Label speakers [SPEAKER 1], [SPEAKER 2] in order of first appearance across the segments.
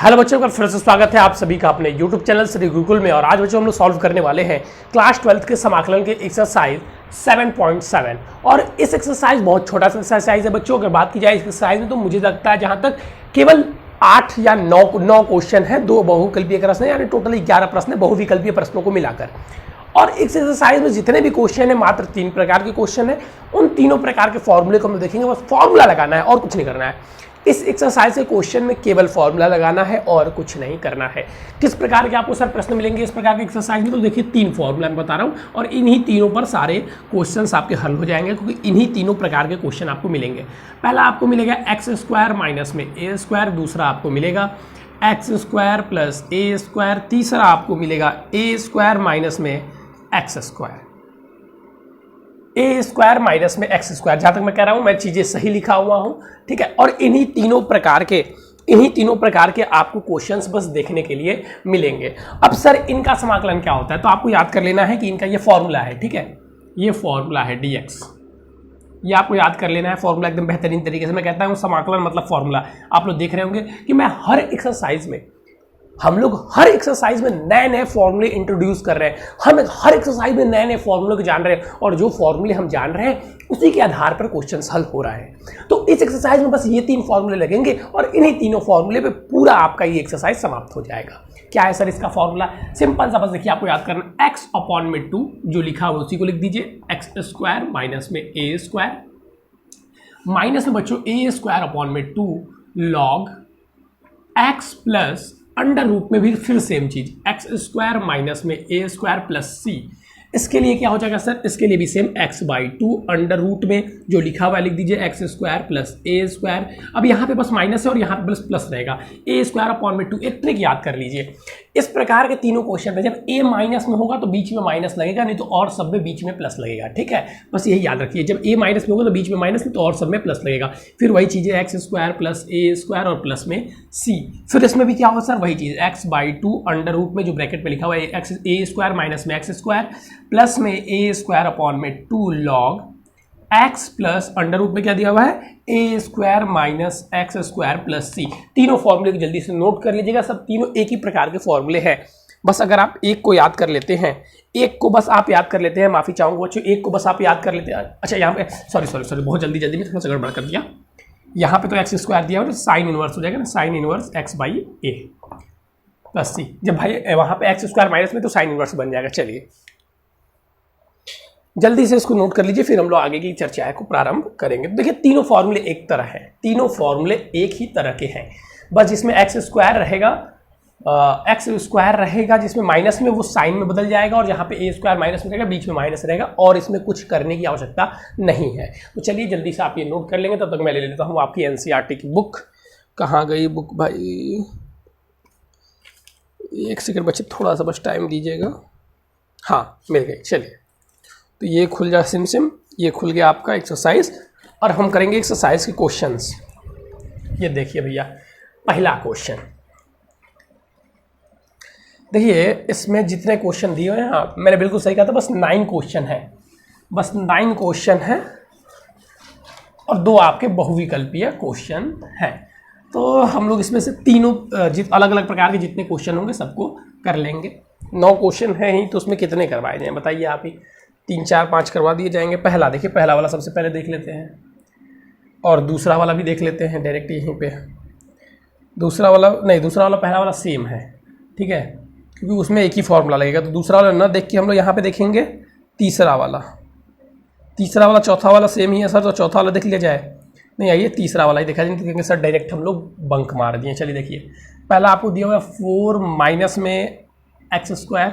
[SPEAKER 1] Hello बच्चों का फिर से स्वागत है आप सभी का अपने YouTube चैनल श्री गुरुकुल में। और आज बच्चों हम लोग सॉल्व करने वाले हैं क्लास 12 के समाकलन के एक्सरसाइज 7.7। और इस एक्सरसाइज बहुत छोटा सा एक्सरसाइज है बच्चों। अगर बात की जाए इस एक्सरसाइज में तो मुझे लगता है जहां तक केवल 8 या 9 क्वेश्चन है, 2 बहुविकल्पीय प्रश्न, यानी टोटल 11 प्रश्न है बहुविकल्पीय प्रश्नों को मिलाकर। और इस एक्सरसाइज में जितने भी क्वेश्चन है मात्र 3 प्रकार के क्वेश्चन है। उन तीनों प्रकार के फॉर्मूले को हम देखेंगे, बस फॉर्मूला लगाना है और कुछ नहीं करना है। इस एक्सरसाइज के क्वेश्चन में केवल फॉर्मूला लगाना है और कुछ नहीं करना है। किस प्रकार के आपको सर प्रश्न मिलेंगे इस प्रकार के एक्सरसाइज में, तो देखिए 3 फॉर्मूला मैं बता रहा हूँ और इन्हीं तीनों पर सारे क्वेश्चंस आपके हल हो जाएंगे, क्योंकि इन्हीं तीनों प्रकार के क्वेश्चन आपको मिलेंगे। पहला आपको मिलेगा एक्स स्क्वायर माइनस में ए स्क्वायर, दूसरा आपको मिलेगा x square plus a square, तीसरा आपको मिलेगा ए स्क्वायर माइनस में एक्स स्क्वायर, ए स्क्वायर माइनस में एक्स स्क्वायर। जहां तक मैं कह रहा हूं मैं चीजें सही लिखा हुआ हूं, ठीक है। और इन्हीं तीनों प्रकार के आपको क्वेश्चंस बस देखने के लिए मिलेंगे। अब सर इनका समाकलन क्या होता है, तो आपको याद कर लेना है कि इनका ये फॉर्मूला है, ठीक है। ये फॉर्मूला है dx, ये आपको याद कर लेना है फॉर्मूला एकदम बेहतरीन तरीके से। मैं कहता हूं समाकलन मतलब फॉर्मूला। आप लोग देख रहे होंगे कि मैं हम लोग हर एक्सरसाइज में नए नए फॉर्मूले इंट्रोड्यूस कर रहे हैं। हम हर एक्सरसाइज में नए नए फॉर्मूले को जान रहे हैं, और जो फॉर्मूले हम जान रहे हैं उसी के आधार पर क्वेश्चंस हल हो रहा है। तो इस एक्सरसाइज में बस ये 3 फॉर्मूले लगेंगे और इन्हीं तीनों फॉर्मूले पे पूरा आपका ये एक्सरसाइज समाप्त हो जाएगा। क्या है सर इसका फॉर्मूला? सिंपल सा, बस देखिए आपको याद करना, x अपॉन में 2 जो लिखा हुआ उसी को लिख दीजिए, एक्स स्क्वायर माइनस में ए स्क्वायर, माइनस में बच्चों ए स्क्वायर अपॉन में 2 log x plus under root में भी फिर सेम चीज एक्स स्क्वायर माइनस में ए स्क्वायर प्लस सी। इसके लिए क्या हो जाएगा सर? इसके लिए भी same x by 2 under root में जो लिखा हुआ है लिख दीजिए x square plus a square. अब यहाँ पे बस माइनस है और यहाँ पे बस प्लस रहेगा, ए स्क्वायर अपॉन में 2। एक ट्रिक याद कर लीजिए, इस प्रकार के तीनों क्वेश्चन में जब ए माइनस में होगा तो बीच में माइनस लगेगा, नहीं तो और सब में बीच में प्लस लगेगा, ठीक है। बस यही याद रखिए, जब ए माइनस में होगा तो बीच में माइनस, नहीं तो और सब में प्लस लगेगा। फिर वही चीज़ है x square plus a square और प्लस में सी। फिर इसमें भी क्या होगा सर? वही चीज़ एक्स बाई 2 अंडर रूट में जो ब्रैकेट में लिखा हुआ है एक्स ए स्क्वायर माइनस में एक्स स्क्वायर प्लस में ए स्क्वायर अपॉन में 2 log x plus under root में क्या दिया हुआ है a square minus x square plus c. तीनों फॉर्मूले को जल्दी से नोट कर लीजिएगा, सब तीनों एक ही प्रकार के फॉर्मूले हैं। बस अगर आप एक को याद कर लेते हैं, माफी चाहूंगा बच्चों, एक को बस आप याद कर लेते हैं। अच्छा यहाँ पे सॉरी बहुत जल्दी में थोड़ा सा गड़बड़ कर दिया। यहाँ पे तो एक्स स्क्वायर दिया और साइन इनवर्स हो जाएगा ना, sine inverse x by a plus c. जब भाई वहाँ पे एक्स स्क्वायर माइनस में तो साइन इनवर्स बन जाएगा। चलिए जल्दी से इसको नोट कर लीजिए, फिर हम लोग आगे की चर्चा को प्रारंभ करेंगे। तो देखिए तीनों फॉर्मूले एक तरह हैं, तीनों फॉर्मूले एक ही तरह के हैं, बस जिसमें एक्स स्क्वायर रहेगा जिसमें माइनस में वो साइन में बदल जाएगा, और यहाँ पे ए स्क्वायर माइनस में रहेगा, बीच में माइनस रहेगा, और इसमें कुछ करने की आवश्यकता नहीं है। तो चलिए जल्दी से आप ये नोट कर लेंगे, तब तक मैं ले लेता हूँ आपकी एनसीईआरटी की बुक। कहाँ गई बुक भाई? एक सेकंड बच्चे, थोड़ा सा बस टाइम दीजिएगा। हाँ मिल गई। चलिए तो ये खुल जाए सिम, ये खुल गया आपका एक्सरसाइज, और हम करेंगे एक्सरसाइज के क्वेश्चंस। ये देखिए भैया पहला क्वेश्चन देखिए, इसमें जितने क्वेश्चन दिए हुए हैं, हाँ मैंने बिल्कुल सही कहा था, बस 9 क्वेश्चन है, बस 9 क्वेश्चन है और 2 आपके बहुविकल्पीय क्वेश्चन हैं। तो हम लोग इसमें से तीनों अलग अलग प्रकार के जितने क्वेश्चन होंगे सबको कर लेंगे। 9 क्वेश्चन है ही, तो उसमें कितने करवाए जाएं बताइए आप ही? 3 4 5 करवा दिए जाएंगे। पहला देखिए, पहला वाला सबसे पहले देख लेते हैं, और दूसरा वाला भी देख लेते हैं डायरेक्ट यहीं पे। दूसरा वाला पहला वाला सेम है, ठीक है, क्योंकि उसमें एक ही फॉर्मूला लगेगा। तो दूसरा वाला ना देख के हम लोग यहाँ पे देखेंगे तीसरा वाला, चौथा वाला सेम ही है सर, तो चौथा वाला देख लिया जाए। नहीं आइए तीसरा वाला ही देखा जाए, क्योंकि सर डायरेक्ट हम लोग बंक मार दिए। चलिए देखिए, पहला आपको दिया हुआ 4 माइनस में एक्स स्क्वायर,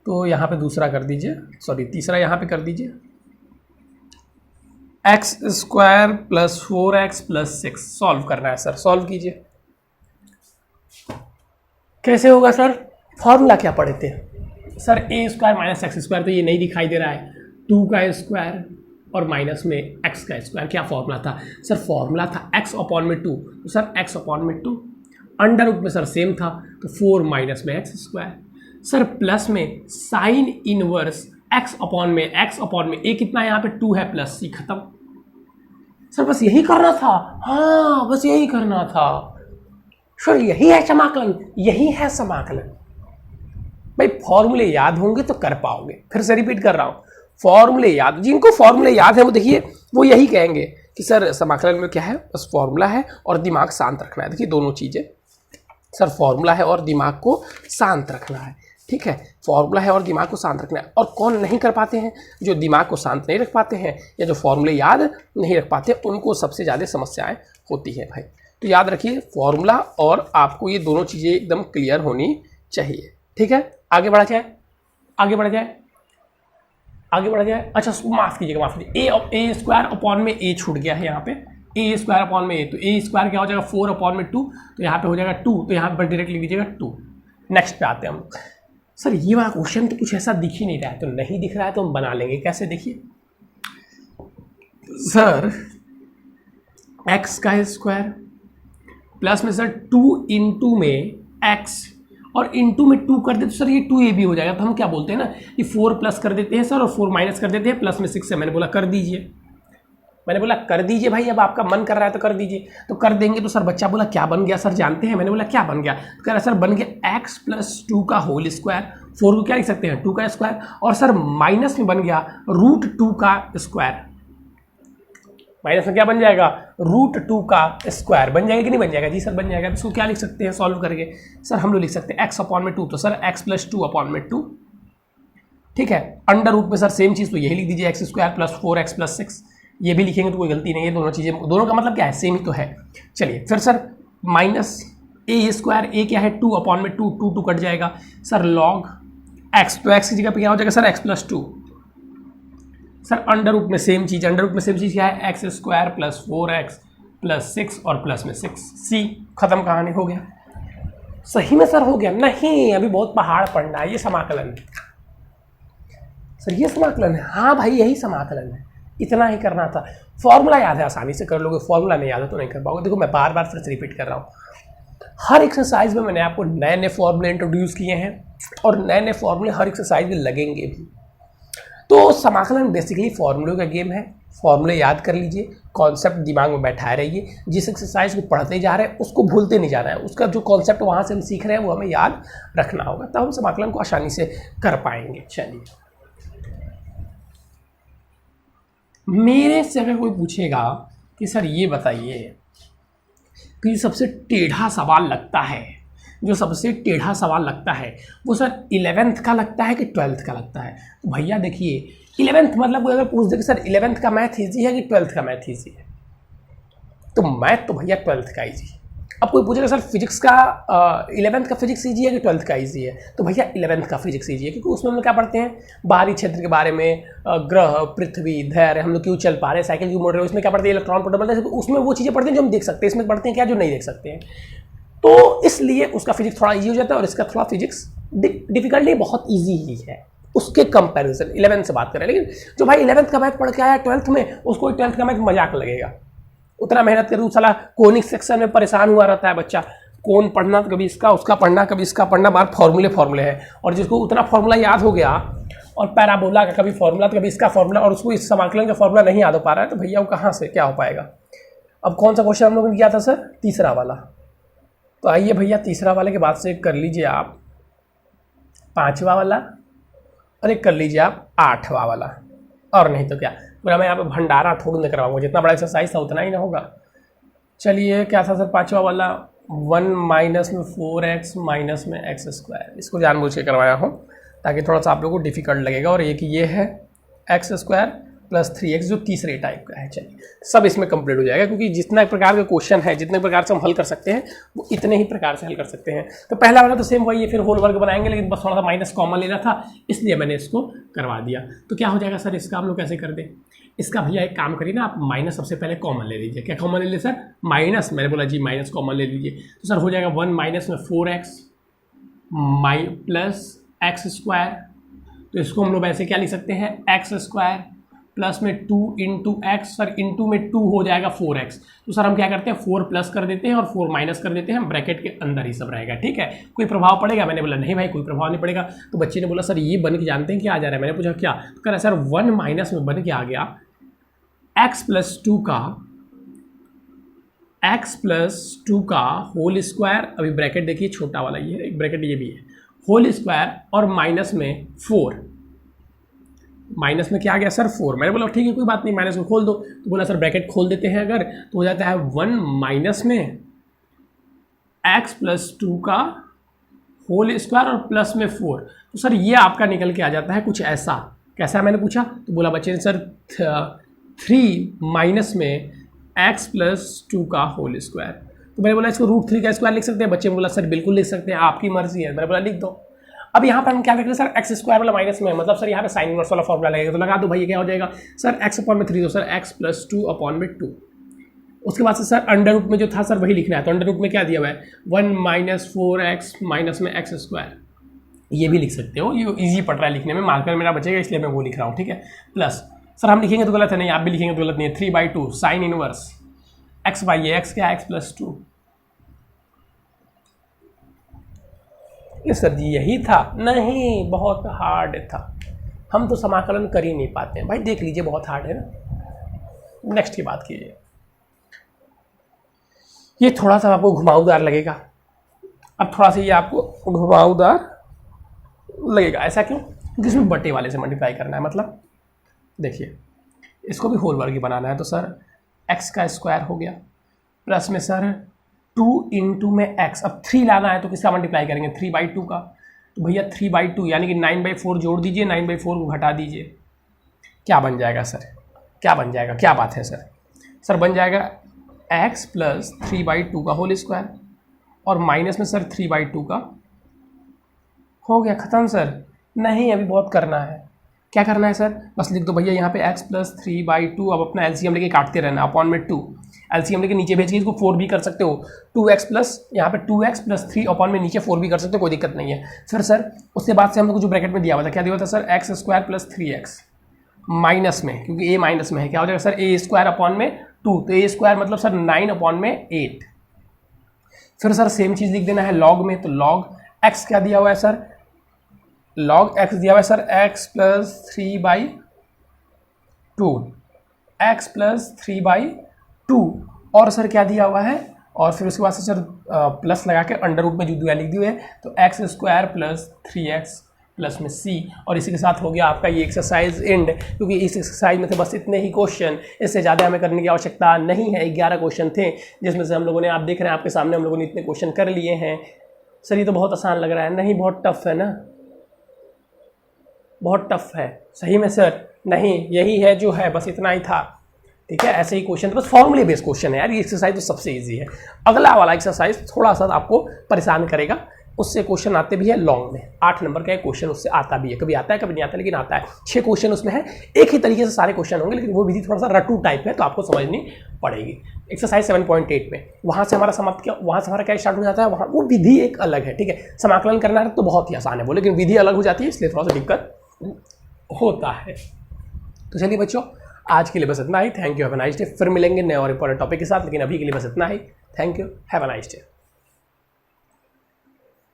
[SPEAKER 1] तो यहाँ पे दूसरा कर दीजिए, सॉरी तीसरा यहाँ पे कर दीजिए, x square plus 4x plus 6। Solve करना है सर, सॉल्व कीजिए। कैसे होगा सर? फॉर्मूला क्या पढ़े थे सर? ए स्क्वायर माइनस एक्स स्क्वायर, तो ये नहीं दिखाई दे रहा है, 2 का स्क्वायर और माइनस में x का स्क्वायर। क्या फॉर्मूला था सर? फॉर्मूला था x अपॉन में 2, तो सर x अपॉन में 2 अंडर रूट में सर सेम था, तो 4 माइनस में एक्स स्क्वायर सर, प्लस में साइन इनवर्स x अपॉन में a कितना है यहाँ पे 2 है प्लस c, खत्म। सर बस यही करना था, हाँ बस यही करना था। सर यही है समाकलन, यही है समाकलन। भाई फॉर्मूले याद होंगे तो कर पाओगे। फिर से रिपीट कर रहा हूं, फॉर्मूले याद, जिनको फॉर्मूले याद है वो देखिए वो यही कहेंगे कि सर समाकलन में क्या है, बस फॉर्मूला है और दिमाग शांत रखना है। देखिए दोनों चीजें, सर फॉर्मूला है और दिमाग को शांत रखना है, ठीक है, फॉर्मूला है और दिमाग को शांत रखना है। और कौन नहीं कर पाते हैं, जो दिमाग को शांत नहीं रख पाते हैं या जो फॉर्मूले याद नहीं रख पाते, उनको सबसे ज़्यादा समस्याएं होती हैं भाई। तो याद रखिए फॉर्मूला और आपको ये दोनों चीज़ें एकदम क्लियर होनी चाहिए, ठीक है। आगे बढ़ा जाए, आगे बढ़ा जाए, आगे बढ़ा जाए। अच्छा माफ कीजिएगा, माफ कीजिए, ए स्क्वायर अपॉन में ए छूट गया है यहाँ पे, ए स्क्वायर अपॉन में ए, तो ए स्क्वायर क्या हो जाएगा 4 अपॉन में 2, तो यहाँ पे हो जाएगा 2, तो यहाँ पर डायरेक्ट लिख दीजिएगा 2। नेक्स्ट पे आते हैं हम लोग। सर ये वाला क्वेश्चन तो कुछ ऐसा दिख ही नहीं रहा है, तो नहीं दिख रहा है तो हम बना लेंगे कैसे, देखिए सर एक्स का स्क्वायर प्लस में सर 2 इंटू में एक्स और इंटू में 2 कर दे तो सर ये 2a भी हो जाएगा। तो हम क्या बोलते हैं ना कि 4 प्लस कर देते हैं सर और 4 माइनस कर देते हैं, प्लस में 6 है। मैंने बोला कर दीजिए, मैंने बोला कर दीजिए भाई, अब आपका मन कर रहा है तो कर दीजिए। तो कर देंगे तो सर बच्चा बोला क्या बन गया सर जानते हैं, मैंने बोला क्या बन गया, तो कह रहा सर बन गया x प्लस 2 का होल स्क्वायर, 4 को क्या लिख सकते हैं 2 का स्क्वायर, और सर माइनस में बन गया √2 का स्क्वायर। माइनस में क्या बन जाएगा √2 का स्क्वायर बन जाएगा कि नहीं बन जाएगा, जी सर बन जाएगा। तो इसको क्या लिख सकते हैं सॉल्व करके, सर हम लोग लिख सकते हैं x अपॉन में 2, तो सर x प्लस 2 अपॉन में 2, ठीक है। अंडर रूट में सर सेम चीज़ तो यही लिख दीजिए x square plus 4x plus 6, ये भी लिखेंगे तो कोई गलती नहीं है, दोनों चीज़ें, दोनों का मतलब क्या है सेम ही तो है। चलिए फिर sir minus a square, a क्या है 2 अपॉन में 2, 2 कट जाएगा सर लॉग x, तो x की जगह पे क्या हो जाएगा sir x plus 2, sir under root में सेम चीज़, अंडर रूट में सेम चीज़ क्या है x square plus 4x plus 6 और प्लस में 6, सी खत्म कहानी, हो गया। सही में सर हो गया, नहीं अभी बहुत पहाड़ पड़ना है, ये समाकलन है सर, ये समाकलन है, हाँ भाई यही समाकलन है, इतना ही करना था। फॉर्मूला याद है आसानी से कर लोगे, फॉर्मूला नहीं याद है तो नहीं कर पाओगे। देखो मैं बार बार फिर से रिपीट कर रहा हूँ, हर एक्सरसाइज में मैंने आपको नए नए फॉर्मूले इंट्रोड्यूस किए हैं और नए नए फॉर्मूले हर एक्सरसाइज में लगेंगे भी। तो समाकलन बेसिकली फॉर्मूले का गेम है, फॉर्मूले याद कर लीजिए, कॉन्सेप्ट दिमाग में बैठाए रहिए, जिस एक्सरसाइज को पढ़ते जा रहे हैं उसको भूलते नहीं जाना है, उसका जो कॉन्सेप्ट वहाँ से हम सीख रहे हैं वो हमें याद रखना होगा, तब हम समाकलन को आसानी से कर पाएंगे। चलिए मेरे से अगर कोई पूछेगा कि सर ये बताइए कि सबसे टेढ़ा सवाल लगता है, जो सबसे टेढ़ा सवाल लगता है वो सर 11th का लगता है कि 12th का लगता है, तो भैया देखिए 11th मतलब कोई अगर पूछ दे कि सर 11th का मैथ ईजी है कि 12th का मैथ ईजी है, तो मैथ तो भैया 12th का ईजी है। अब कोई पूछेगा सर फिजिक्स का 11th का फिजिक्स ईजी है कि 12th का ईजी है, तो भैया 11th का फिजिक्स ईजी है, क्योंकि उसमें हम क्या पढ़ते हैं बाहरी क्षेत्र के बारे में, ग्रह पृथ्वी धैर्य, हम लोग क्यों चल पा रहे हैं, साइकिल क्यों मोड़ रहे हैं, उसमें क्या पढ़ते हैं इलेक्ट्रॉन प्रोटोन, उसमें वो चीज़ें पढ़ते हैं जो हम देख सकते हैं, इसमें पढ़ते हैं क्या जो नहीं देख सकते हैं, तो इसलिए उसका फिजिक्स थोड़ा ईजी हो जाता है और इसका थोड़ा फिजिक्स डिफिकल्ट नहीं बहुत ईजी ही है उसके कंपैरिजन। 11th से बात करें, लेकिन जो भाई 11th का मैथ पढ़ के आया 12th में, उसको 12th का मैथ मजाक लगेगा, उतना मेहनत करूँ साला कोनिक सेक्शन में परेशान हुआ रहता है बच्चा, कौन पढ़ना तो कभी इसका उसका पढ़ना कभी इसका पढ़ना, बार फॉर्मूले है, और जिसको उतना फॉर्मूला याद हो गया और पैराबोला का कभी फॉर्मूला तो कभी इसका फॉर्मूला, और उसको इस समाकलन का फॉर्मूला नहीं याद हो पा रहा है, तो भैया वो कहाँ से क्या हो पाएगा। अब कौन सा क्वेश्चन हम लोगों ने किया था सर, तीसरा वाला, तो आइए भैया तीसरा वाले के बाद से कर लीजिए आप 5वां वाला और एक कर लीजिए आप 8वां वाला, और नहीं तो क्या पूरा मैं यहाँ पे भंडारा थोड़ी ना करवाऊंगा, जितना बड़ा एक्सरसाइज था उतना ही ना होगा। चलिए क्या था सर 5वां वाला, 1 माइनस में 4x माइनस में x स्क्वायर, इसको जानबूझ के करवाया हूँ ताकि थोड़ा सा आप लोगों को डिफिकल्ट लगेगा। और एक ये है x स्क्वायर प्लस 3x जो तीसरे टाइप का है। चलिए सब इसमें कंप्लीट हो जाएगा, क्योंकि जितना प्रकार का क्वेश्चन है, जितने प्रकार से हम हल कर सकते हैं वो इतने ही प्रकार से हल कर सकते हैं। तो पहला वाला तो सेम वही है, फिर होल वर्ग बनाएंगे, लेकिन बस थोड़ा सा माइनस कॉमन लेना था इसलिए मैंने इसको करवा दिया। तो क्या हो जाएगा सर इसका, हम लोग कैसे कर दें इसका, भैया एक काम करिए ना, आप माइनस सबसे पहले कॉमन ले लीजिए। क्या कॉमन ले लीजिए सर, माइनस, मैंने बोला जी माइनस कॉमन ले लीजिए, तो सर हो जाएगा 1 माइनस में 4x प्लस x स्क्वायर, तो इसको हम लोग ऐसे क्या लिख सकते हैं x स्क्वायर प्लस में 2 इंटू एक्स, सर इंटू में 2 हो जाएगा 4x, तो सर हम क्या करते हैं 4 प्लस कर देते हैं और 4 माइनस कर देते हैं, ब्रैकेट के अंदर ही सब रहेगा, ठीक है। कोई प्रभाव पड़ेगा, मैंने बोला नहीं भाई कोई प्रभाव नहीं पड़ेगा। तो बच्चे ने बोला सर ये बन के जानते हैं क्या आ जा रहा है, मैंने पूछा क्या, तो कह रहा सर 1 माइनस में बन के आ गया x प्लस 2 का एक्स प्लस टू का होल स्क्वायर, अभी ब्रैकेट देखिए छोटा वाला ये एक ब्रैकेट ये भी है, होल स्क्वायर और माइनस में 4, माइनस में क्या आ गया सर 4। मैंने बोला ठीक है कोई बात नहीं माइनस में खोल दो, तो बोला सर ब्रैकेट खोल देते हैं अगर, तो हो जाता है 1 माइनस में एक्स प्लस टू का होल स्क्वायर और प्लस में 4। तो सर ये आपका निकल के आ जाता है कुछ ऐसा। कैसा मैंने पूछा तो बोला बच्चे ने सर 3 माइनस में एक्स प्लस टू का होल स्क्वायर। तो मैंने बोला इसको √3 का स्क्वायर लिख सकते हैं, बच्चे ने बोला सर बिल्कुल लिख सकते हैं, आपकी मर्जी है। मैंने बोला लिख दो। अब यहाँ पर हम क्या करते हैं सर एक्स स्क्वायर वाला माइनस में, मतलब सर यहाँ पे साइन इनवर्स वाला फॉर्मूला लगेगा, तो लगा दो भाई ये क्या हो जाएगा सर एक्स अपॉन में 3 दो सर एक्स प्लस 2 अपॉन में 2। उसके बाद से सर अंडर रूट में जो था सर वही लिखना है, तो अंडर रूट में क्या दिया हुआ है 1 माइनस 4x माइनस में एक्स स्क्वायर, ये भी लिख सकते हो, ये इजी पड़ रहा है लिखने में, मार्कर मेरा बचेगा इसलिए मैं वो लिख रहा हूँ, ठीक है। प्लस सर हम लिखेंगे तो गलत है नहीं, आप भी लिखेंगे तो गलत नहीं है, 3/2 sign inverse x by x क्या एक्स प्लस 2। ये सर जी यही था नहीं, बहुत हार्ड था, हम तो समाकलन कर ही नहीं पाते हैं भाई, देख लीजिए बहुत हार्ड है ना। नेक्स्ट की बात कीजिए, ये थोड़ा सा आपको घुमावदार लगेगा, अब थोड़ा सा ये आपको घुमावदार लगेगा, ऐसा क्यों? क्योंकि इसमें बटे वाले से मल्टीप्लाई करना है, मतलब देखिए इसको भी होल वर्ग ही बनाना है, तो सर एक्स का स्क्वायर हो गया प्लस में सर 2 इंटू में एक्स, अब 3 लाना है तो किसका मल्टीप्लाई करेंगे 3/2 का, तो भैया 3/2 यानी कि 9/4 जोड़ दीजिए, 9/4 को घटा दीजिए, क्या बन जाएगा सर, क्या बन जाएगा, क्या बात है सर? सर बन जाएगा x प्लस 3/2 का होल स्क्वायर और माइनस में सर 3/2 का, हो गया ख़त्म सर। नहीं अभी बहुत करना है, क्या करना है सर? बस लिख दो भैया यहाँ पे x प्लस 3/2, अब अपना एलसीएम लेके काटते रहना, अपॉन में 2, एलसीएम लेके नीचे भेज के इसको 4 भी कर सकते हो, 2x प्लस यहाँ पे 2x प्लस 3 अपॉन में नीचे 4 भी कर सकते हो, कोई दिक्कत नहीं है। फिर सर उसके बाद से हम लोग को जो ब्रैकेट में दिया हुआ था क्या दिया हुआ था sir x square plus 3x minus में, क्योंकि a माइनस में है, क्या हो जाएगा सर a स्क्वायर अपॉन में 2, तो a स्क्वायर मतलब सर 9 अपॉन में 8। फिर सर सेम चीज़ लिख देना है लॉग में, तो लॉग x क्या दिया हुआ है सर, log x दिया हुआ है sir x plus 3/2, x plus 3/2, और सर क्या दिया हुआ है, और फिर उसके बाद से सर प्लस लगा के अंडर रूट में जो दिया लिख दी हुई है, तो x square plus 3x plus में c, और इसी के साथ हो गया आपका ये एक्सरसाइज एंड, क्योंकि इस एक्सरसाइज में थे बस इतने ही क्वेश्चन, इससे ज़्यादा हमें करने की आवश्यकता नहीं है। 11 क्वेश्चन थे जिसमें से हम लोगों ने, आप देख रहे हैं आपके सामने हम लोगों ने इतने क्वेश्चन कर लिए हैं। सर ये तो बहुत आसान लग रहा है, नहीं बहुत टफ है ना, बहुत टफ है सही में सर, नहीं यही है जो है, बस इतना ही था, ठीक है। ऐसे ही क्वेश्चन बस फॉर्मूले बेस्ड क्वेश्चन है यार, ये एक्सरसाइज तो सबसे इजी है। अगला वाला एक्सरसाइज थोड़ा सा आपको परेशान करेगा, उससे क्वेश्चन आते भी है लॉन्ग में, 8 नंबर का एक क्वेश्चन उससे आता भी है, कभी आता है कभी नहीं आता, लेकिन आता है। 6 क्वेश्चन उसमें है, एक ही तरीके से सारे क्वेश्चन होंगे, लेकिन वो विधि थोड़ा सा रटू टाइप है, तो आपको समझनी पड़ेगी। एक्सरसाइज 7.8 में वहाँ से हमारा समाप्त किया, वहाँ से हमारा क्या स्टार्ट हो जाता है, वहाँ वो विधि एक अलग है, ठीक है। समाकलन करना है तो बहुत ही आसान है वो, लेकिन विधि अलग हो जाती है, इसलिए थोड़ा सा दिक्कत होता है। तो चलिए बच्चों आज के लिए बस इतना ही, thank you, have a nice day. फिर मिलेंगे नए और इंपॉर्टेंट टॉपिक के साथ, लेकिन अभी के लिए बस इतना ही, thank you, have a nice day.